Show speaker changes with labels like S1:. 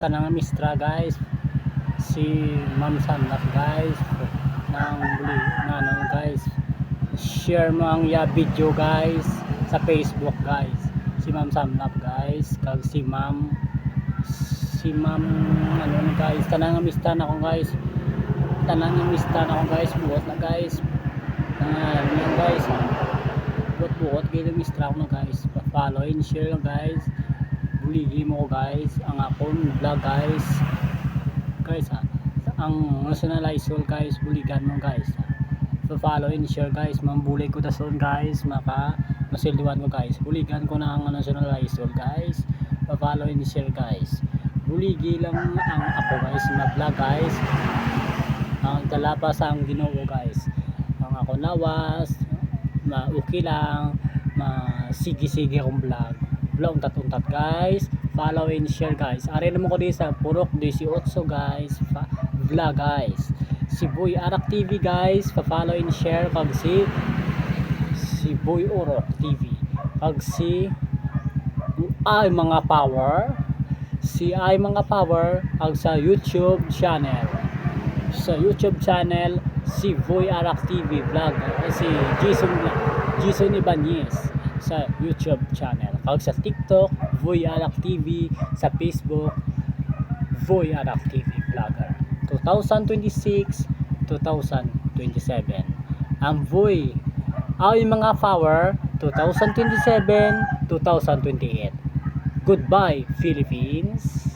S1: Kanang mistra guys, si Ma'am Sanlap guys, nang buli na ano guys, share mo ang ya video guys sa Facebook guys, si Ma'am Sanlap guys, kag si Ma'am ano guys, tanang mista na ko guys, tanang mista na ko guys, buot na guys, yan guys, buot gila mistra ko na guys, follow and share guys, buligi mo guys ang akong vlog guys ang national isol guys, buligan mo guys, so follow and share guys, mambulay ko dason guys, masilduan ko guys, buligan ko na ang national isol guys, follow and share guys, buligi lang ang ako guys na vlog guys, ang talapas ang Ginoo guys, ang ako nawas okay lang, sige akong vlog untat guys, follow and share guys. Ari naman ko di sa Purok 18 guys, vlog guys, si Boy Arak TV guys, follow and share, kag si Boy Orok TV, kag si ay mga power, kag sa YouTube channel, si Boy Arak TV vlog, si Jason Ibanez sa YouTube channel, kag sa TikTok Boy Arak TV, sa Facebook Boy Arak TV vlogger 2026-2027 ang Boy ay mga power 2027-2028. Goodbye Philippines.